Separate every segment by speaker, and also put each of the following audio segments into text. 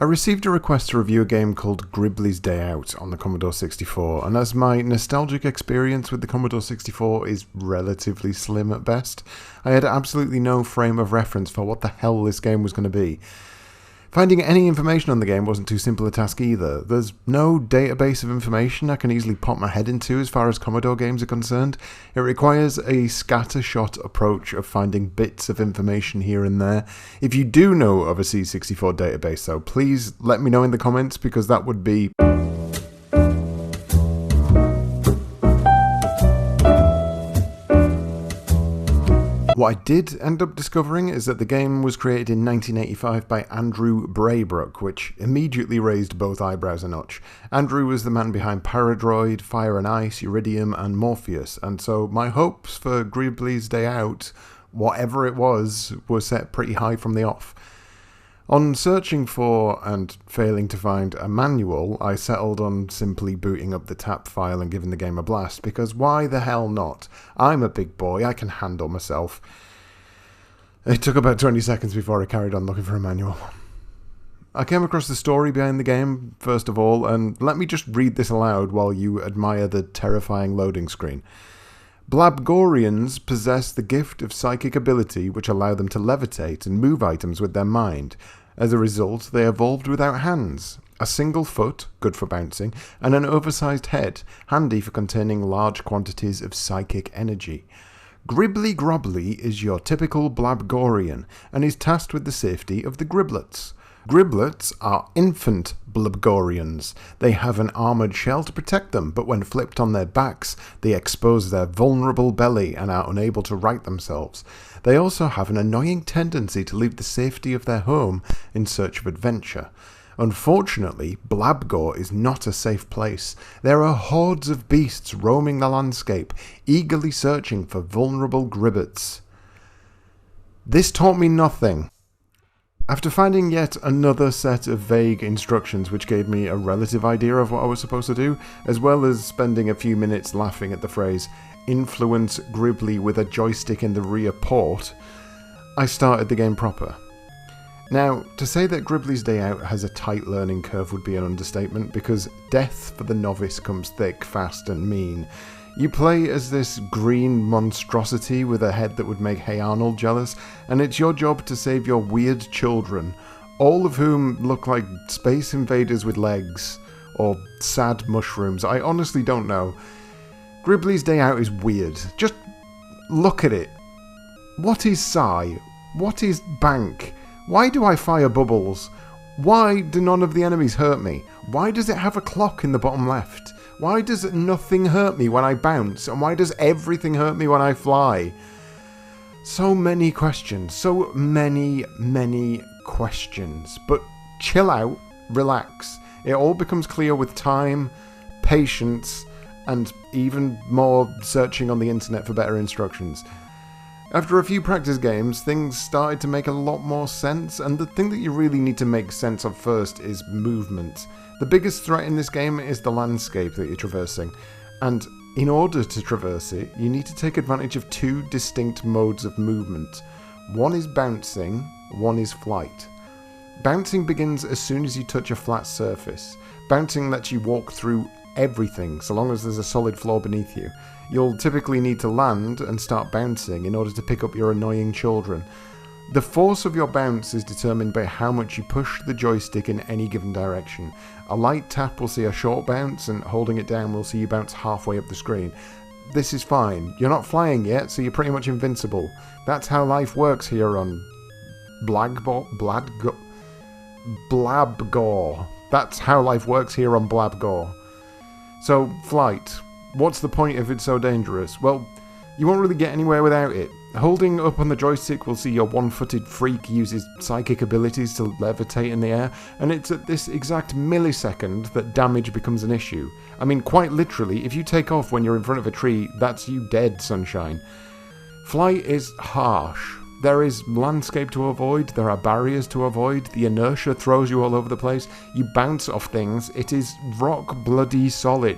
Speaker 1: I received a request to review a game called Gribbly's Day Out on the Commodore 64, and as my nostalgic experience with the Commodore 64 is relatively slim at best, I had absolutely no frame of reference for what the hell this game was going to be. Finding any information on the game wasn't too simple a task either. There's no database of information I can easily pop my head into as far as Commodore games are concerned. It requires a scattershot approach of finding bits of information here and there. If you do know of a C64 database though, please let me know in the comments, because that would be... What I did end up discovering is that the game was created in 1985 by Andrew Braybrook, which immediately raised both eyebrows a notch. Andrew was the man behind Paradroid, Fire and Ice, Iridium and Morpheus, and so my hopes for Gribbly's Day Out, whatever it was, were set pretty high from the off. On searching for and failing to find a manual, I settled on simply booting up the TAP file and giving the game a blast, because why the hell not? I'm a big boy, I can handle myself. It took about 20 seconds before I carried on looking for a manual. I came across the story behind the game, first of all, and let me just read this aloud while you admire the terrifying loading screen. Blabgorians possess the gift of psychic ability which allow them to levitate and move items with their mind. As a result, they evolved without hands, a single foot, good for bouncing, and an oversized head, handy for containing large quantities of psychic energy. Gribbly Grobbly is your typical Blabgorian, and is tasked with the safety of the Gribblets. Gribblets are infant Blabgorians. They have an armoured shell to protect them, but when flipped on their backs, they expose their vulnerable belly and are unable to right themselves. They also have an annoying tendency to leave the safety of their home in search of adventure. Unfortunately, Blabgor is not a safe place. There are hordes of beasts roaming the landscape, eagerly searching for vulnerable Gribbets. This taught me nothing. After finding yet another set of vague instructions which gave me a relative idea of what I was supposed to do, as well as spending a few minutes laughing at the phrase, influence Gribbly with a joystick in the rear port, I started the game proper. Now, to say that Gribbly's Day Out has a tight learning curve would be an understatement, because death for the novice comes thick, fast and mean. You play as this green monstrosity with a head that would make Hey Arnold jealous, and it's your job to save your weird children, all of whom look like space invaders with legs, or sad mushrooms. I honestly don't know. Gribbly's Day Out is weird. Just look at it. What is Psy? What is Bank? Why do I fire bubbles? Why do none of the enemies hurt me? Why does it have a clock in the bottom left? Why does nothing hurt me when I bounce? And why does everything hurt me when I fly? So many questions. So many questions. But chill out, relax. It all becomes clear with time, patience, and even more searching on the internet for better instructions. After a few practice games, things started to make a lot more sense, and the thing that you really need to make sense of first is movement. The biggest threat in this game is the landscape that you're traversing, and in order to traverse it, you need to take advantage of two distinct modes of movement. One is bouncing, one is flight. Bouncing begins as soon as you touch a flat surface. Bouncing lets you walk through everything, so long as there's a solid floor beneath you. You'll typically need to land and start bouncing in order to pick up your annoying children. The force of your bounce is determined by how much you push the joystick in any given direction. A light tap will see a short bounce, and holding it down will see you bounce halfway up the screen. This is fine. You're not flying yet, so you're pretty much invincible. That's how life works here on Blabgor. That's how life works here on Blabgor. So, flight. What's the point if it's so dangerous? Well, you won't really get anywhere without it. Holding up on the joystick will see your one-footed freak uses psychic abilities to levitate in the air, and it's at this exact millisecond that damage becomes an issue. I mean, quite literally, if you take off when you're in front of a tree, that's you dead, sunshine. Flight is harsh. There is landscape to avoid, there are barriers to avoid, the inertia throws you all over the place, you bounce off things, it is rock bloody solid.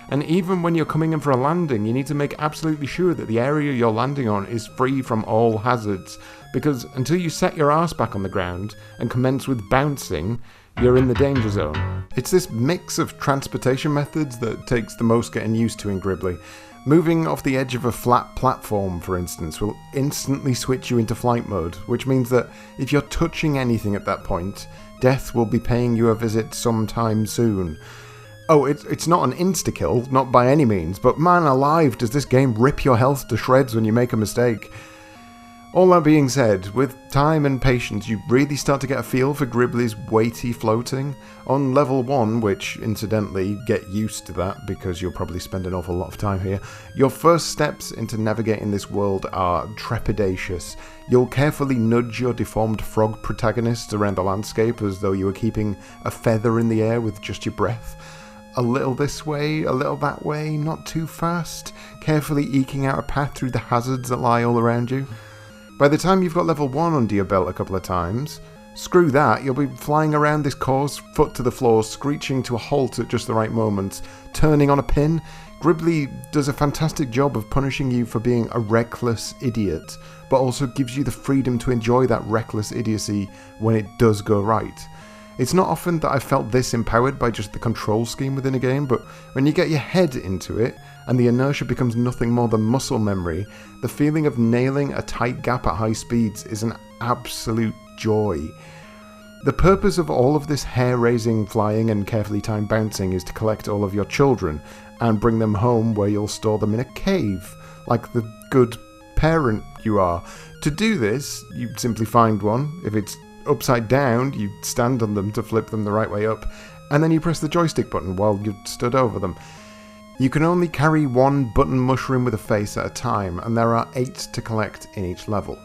Speaker 1: And even when you're coming in for a landing, you need to make absolutely sure that the area you're landing on is free from all hazards, because until you set your arse back on the ground and commence with bouncing, you're in the danger zone. It's this mix of transportation methods that takes the most getting used to in Gribbly. Moving off the edge of a flat platform, for instance, will instantly switch you into flight mode, which means that if you're touching anything at that point, death will be paying you a visit sometime soon. Oh, it's not an insta-kill, not by any means, but man alive, does this game rip your health to shreds when you make a mistake. All that being said, with time and patience, you really start to get a feel for Gribbly's weighty floating. On level 1, which, incidentally, get used to that because you'll probably spend an awful lot of time here, your first steps into navigating this world are trepidatious. You'll carefully nudge your deformed frog protagonists around the landscape as though you were keeping a feather in the air with just your breath. A little this way, a little that way, not too fast, carefully eking out a path through the hazards that lie all around you. By the time you've got level 1 under your belt a couple of times, screw that, you'll be flying around this course, foot to the floor, screeching to a halt at just the right moments, turning on a pin. Gribbly does a fantastic job of punishing you for being a reckless idiot, but also gives you the freedom to enjoy that reckless idiocy when it does go right. It's not often that I've felt this empowered by just the control scheme within a game, but when you get your head into it, and the inertia becomes nothing more than muscle memory, the feeling of nailing a tight gap at high speeds is an absolute joy. The purpose of all of this hair-raising flying and carefully timed bouncing is to collect all of your children and bring them home where you'll store them in a cave, like the good parent you are. To do this, you simply find one. If it's upside down, you stand on them to flip them the right way up, and then you press the joystick button while you've stood over them. You can only carry one button mushroom with a face at a time, and there are 8 to collect in each level.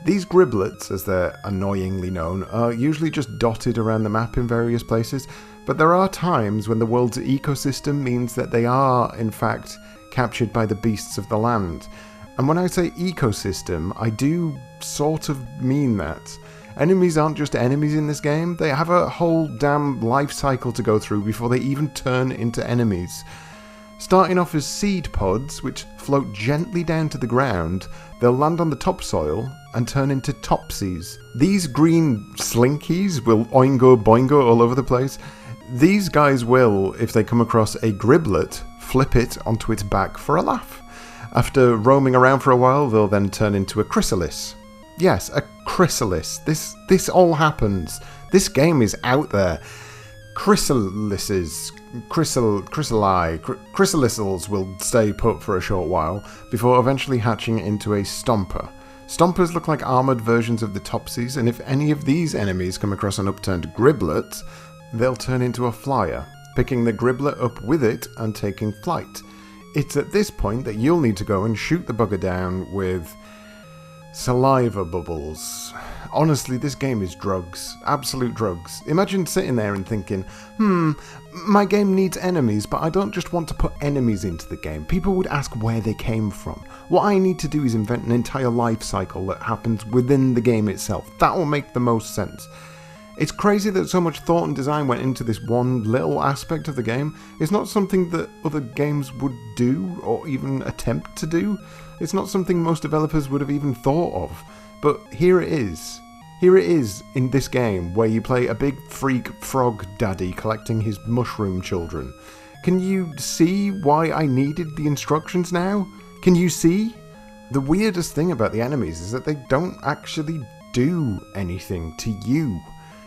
Speaker 1: These Gribblets, as they're annoyingly known, are usually just dotted around the map in various places, but there are times when the world's ecosystem means that they are, in fact, captured by the beasts of the land. And when I say ecosystem, I do sort of mean that. Enemies aren't just enemies in this game, they have a whole damn life cycle to go through before they even turn into enemies. Starting off as seed pods, which float gently down to the ground, they'll land on the topsoil and turn into topsies. These green slinkies will oingo boingo all over the place. These guys will, if they come across a Gribblet, flip it onto its back for a laugh. After roaming around for a while, they'll then turn into a chrysalis. Yes, a chrysalis. This all happens. This game is out there. Chrysalises will stay put for a short while, before eventually hatching into a stomper. Stompers look like armoured versions of the Topsies, and if any of these enemies come across an upturned Gribblet, they'll turn into a flyer, picking the Gribblet up with it and taking flight. It's at this point that you'll need to go and shoot the bugger down with saliva bubbles. Honestly, this game is drugs. Absolute drugs. Imagine sitting there and thinking, my game needs enemies, but I don't just want to put enemies into the game. People would ask where they came from. What I need to do is invent an entire life cycle that happens within the game itself. That will make the most sense. It's crazy that so much thought and design went into this one little aspect of the game. It's not something that other games would do, or even attempt to do. It's not something most developers would have even thought of. But here it is. Here it is in this game, where you play a big freak frog daddy collecting his mushroom children. Can you see why I needed the instructions now? Can you see? The weirdest thing about the enemies is that they don't actually do anything to you.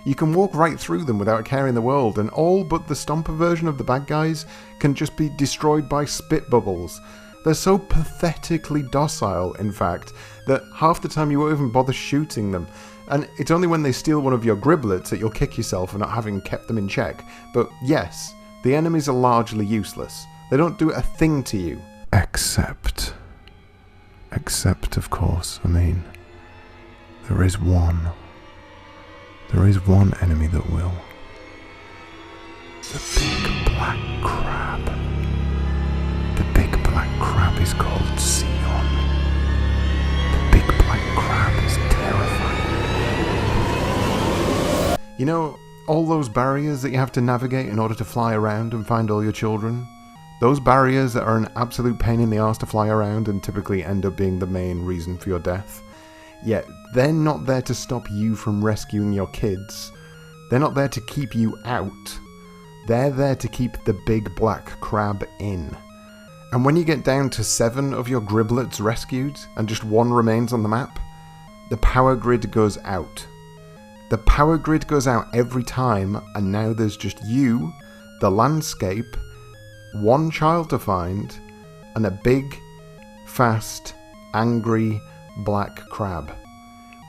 Speaker 1: You can walk right through them without a care in the world, and all but the stomper version of the bad guys can just be destroyed by spit bubbles. They're so pathetically docile, in fact, that half the time you won't even bother shooting them. And it's only when they steal one of your Gribblets that you'll kick yourself for not having kept them in check. But yes, the enemies are largely useless. They don't do a thing to you. Except, of course, there is one. There is one enemy that will. The big black crab. The big black crab is called Sion. The big black crab is terrifying. You know, all those barriers that you have to navigate in order to fly around and find all your children? Those barriers that are an absolute pain in the arse to fly around and typically end up being the main reason for your death? Yet, they're not there to stop you from rescuing your kids. They're not there to keep you out. They're there to keep the big black crab in. And when you get down to 7 of your Gribblets rescued and just 1 remains on the map, the power grid goes out. The power grid goes out every time, and now there's just you, the landscape, 1 child to find, and a big, fast, angry black crab.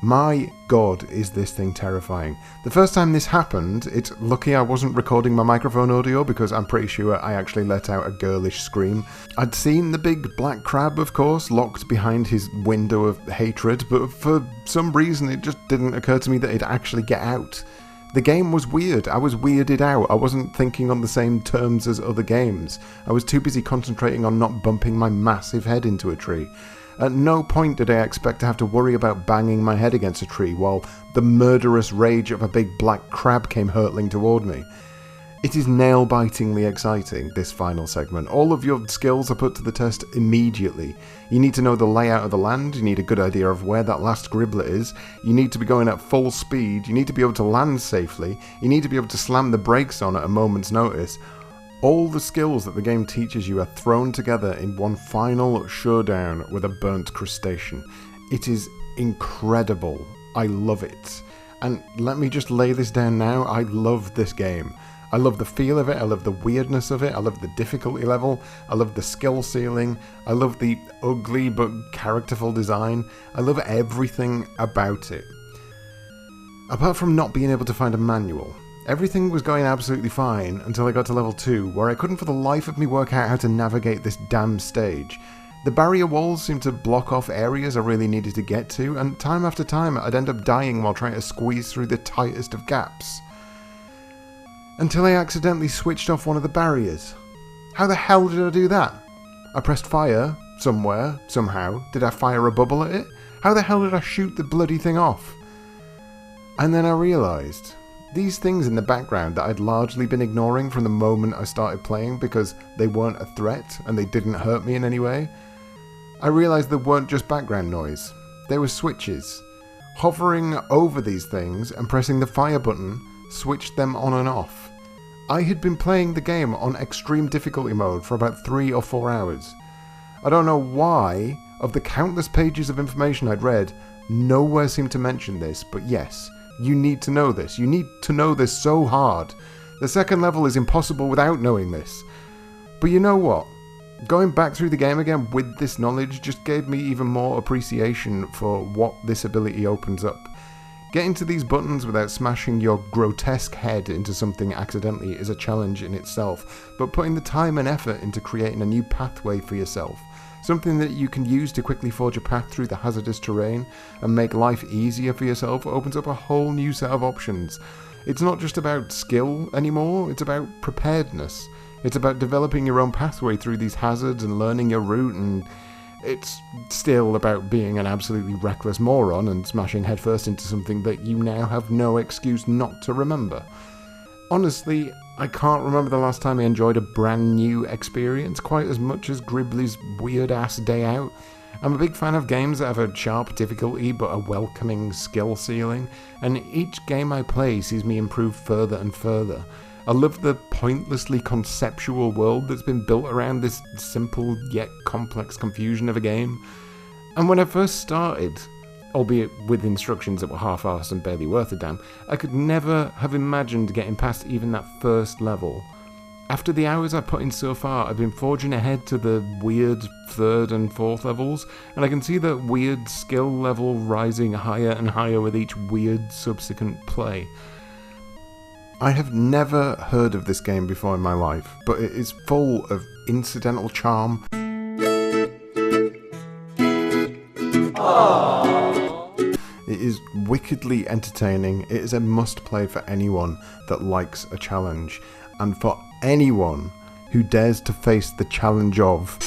Speaker 1: My god, is this thing terrifying. The first time this happened, it's lucky I wasn't recording my microphone audio because I'm pretty sure I actually let out a girlish scream. I'd seen the big black crab, of course, locked behind his window of hatred, but for some reason it just didn't occur to me that it'd actually get out. The game was weird. I was weirded out. I wasn't thinking on the same terms as other games. I was too busy concentrating on not bumping my massive head into a tree. At no point did I expect to have to worry about banging my head against a tree while the murderous rage of a big black crab came hurtling toward me. It is nail-bitingly exciting, this final segment. All of your skills are put to the test immediately. You need to know the layout of the land, you need a good idea of where that last Gribbler is, you need to be going at full speed, you need to be able to land safely, you need to be able to slam the brakes on at a moment's notice. All the skills that the game teaches you are thrown together in one final showdown with a burnt crustacean. It is incredible. I love it. And let me just lay this down now, I love this game. I love the feel of it, I love the weirdness of it, I love the difficulty level, I love the skill ceiling, I love the ugly but characterful design, I love everything about it. Apart from not being able to find a manual. Everything was going absolutely fine until I got to level 2, where I couldn't for the life of me work out how to navigate this damn stage. The barrier walls seemed to block off areas I really needed to get to, and time after time I'd end up dying while trying to squeeze through the tightest of gaps. Until I accidentally switched off one of the barriers. How the hell did I do that? I pressed fire, somewhere, somehow. Did I fire a bubble at it? How the hell did I shoot the bloody thing off? And then I realised, these things in the background that I'd largely been ignoring from the moment I started playing because they weren't a threat and they didn't hurt me in any way, I realised they weren't just background noise. They were switches. Hovering over these things and pressing the fire button switched them on and off. I had been playing the game on extreme difficulty mode for about 3 or 4 hours. I don't know why, of the countless pages of information I'd read, nowhere seemed to mention this, but yes, you need to know this. You need to know this so hard. The second level is impossible without knowing this. But you know what? Going back through the game again with this knowledge just gave me even more appreciation for what this ability opens up. Getting to these buttons without smashing your grotesque head into something accidentally is a challenge in itself, but putting the time and effort into creating a new pathway for yourself, something that you can use to quickly forge a path through the hazardous terrain and make life easier for yourself, opens up a whole new set of options. It's not just about skill anymore, it's about preparedness. It's about developing your own pathway through these hazards and learning your route, and it's still about being an absolutely reckless moron and smashing headfirst into something that you now have no excuse not to remember. Honestly, I can't remember the last time I enjoyed a brand new experience quite as much as Gribbly's weird-ass day out. I'm a big fan of games that have a sharp difficulty but a welcoming skill ceiling, and each game I play sees me improve further and further. I love the pointlessly conceptual world that's been built around this simple yet complex confusion of a game. And when I first started, albeit with instructions that were half-arsed and barely worth a damn, I could never have imagined getting past even that first level. After the hours I've put in so far, I've been forging ahead to the weird 3rd and 4th levels, and I can see that weird skill level rising higher and higher with each weird subsequent play. I have never heard of this game before in my life, but it is full of incidental charm. It is wickedly entertaining. It is a must-play for anyone that likes a challenge, and for anyone who dares to face the challenge of